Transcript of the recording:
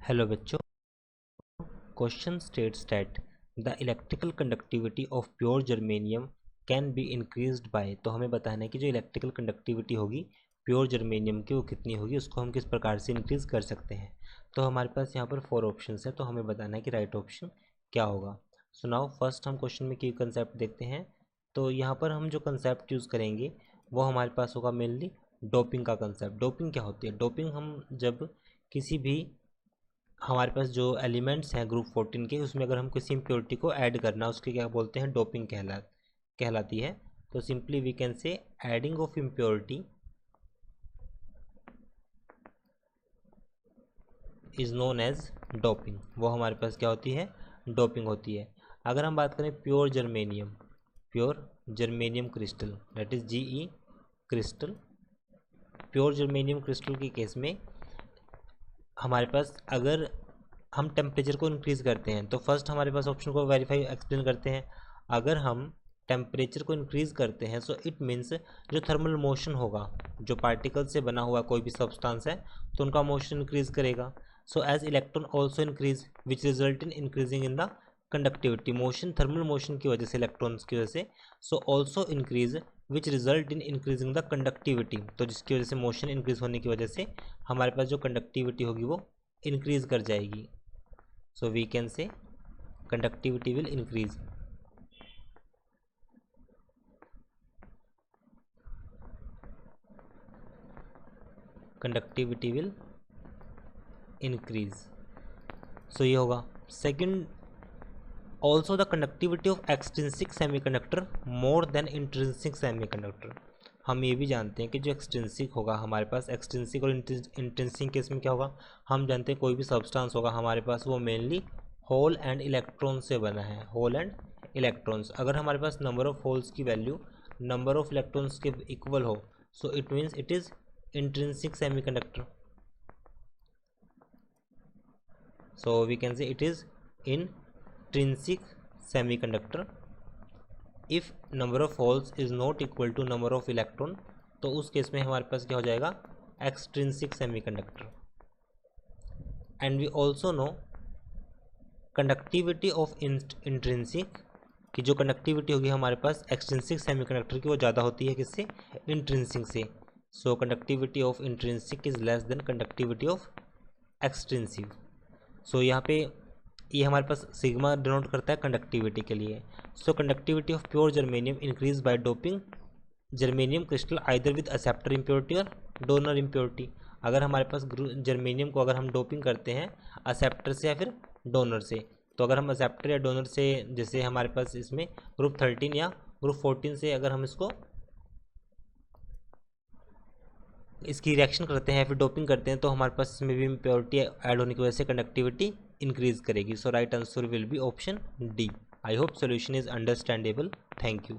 Hello बच्चों, question states that the electrical conductivity of pure germanium can be increased by. तो हमें बताना है कि जो इलेक्ट्रिकल कंडक्टिविटी होगी प्योर जर्मेनियम की वो कितनी होगी, उसको हम किस प्रकार से इंक्रीज कर सकते हैं। तो हमारे पास यहाँ पर 4 ऑप्शंस है, तो हमें बताना है कि राइट ऑप्शन क्या होगा। सो नाउ फर्स्ट हम क्वेश्चन में की कंसेप्ट देखते हैं। तो यहाँ पर हम जो कंसेप्ट यूज़ करेंगे वो हमारे पास होगा मेनली डोपिंग का कंसेप्ट। डोपिंग क्या होती है? डोपिंग हम जब किसी भी हमारे पास जो एलिमेंट्स हैं ग्रुप 14 के, उसमें अगर हम किसी इम्प्योरिटी को ऐड करना, उसके क्या बोलते हैं? डोपिंग कहलाती है। तो simply we can say adding of impurity is known as doping. वो हमारे पास क्या होती है? डोपिंग होती है। अगर हम बात करें pure germanium crystal, that is GE crystal, pure germanium crystal के केस में हमारे पास अगर हम टेम्परेचर को इंक्रीज़ करते हैं, तो फर्स्ट हमारे पास ऑप्शन को वेरीफाई एक्सप्लेन करते हैं। अगर हम टेम्परेचर को इंक्रीज़ करते हैं सो इट मीन्स जो थर्मल मोशन होगा, जो पार्टिकल से बना हुआ कोई भी सब्सटेंस है तो उनका मोशन इंक्रीज़ करेगा। So as electron also increase which result in increasing in the conductivity. Motion thermal motion की वजह से, इलेक्ट्रॉन्स की वजह से, so also increase which result in increasing the conductivity. तो जिसकी वजह से मोशन इंक्रीज होने की वजह से हमारे पास जो कंडक्टिविटी होगी वो इंक्रीज कर जाएगी। So we can say conductivity will increase. Conductivity will increase. So ये होगा। Second, also the conductivity of extrinsic semiconductor more than intrinsic semiconductor। हम ये भी जानते हैं कि जो एक्सट्रिंसिक होगा हमारे पास, एक्सट्रिंसिक और इंट्रिंसिक केस में क्या होगा, हम जानते हैं कोई भी सब्सटेंस होगा हमारे पास वो मेनली होल एंड इलेक्ट्रॉन से बना है। होल एंड इलेक्ट्रॉन्स, अगर हमारे पास नंबर ऑफ होल्स की वैल्यू नंबर ऑफ इलेक्ट्रॉन्स के इक्वल हो, so it means it is intrinsic semiconductor. So we can say it is intrinsic semiconductor if number of holes is not equal to number of electron. तो उस case में हमारे पास क्या हो जाएगा? Extrinsic semiconductor. And we also know conductivity of intrinsic, कि जो कंडक्टिविटी होगी हमारे पास एक्सट्रिंसिक सेमीकंडक्टर की वो ज़्यादा होती है किससे? इंट्रिंसिक से। So conductivity of intrinsic is less than conductivity of extrinsic. So यहाँ पे ये हमारे पास सिग्मा डिनोट करता है कंडक्टिविटी के लिए। So conductivity of pure germanium increase by doping germanium crystal either with acceptor impurity और डोनर इम्प्योरिटी। अगर हमारे पास जर्मेनियम को अगर हम डोपिंग करते हैं एक्सेप्टर से या फिर डोनर से, तो अगर हम एक्सेप्टर या डोनर से, जैसे हमारे पास इसमें ग्रुप 13 या ग्रुप 14 से अगर हम इसकी रिएक्शन करते हैं या फिर डोपिंग करते हैं, तो हमारे पास इसमें भी इम्प्योरिटी ऐड होने की वजह से कंडक्टिविटी इंक्रीज करेगी। So right answer will be option D. I hope solution is understandable. Thank you.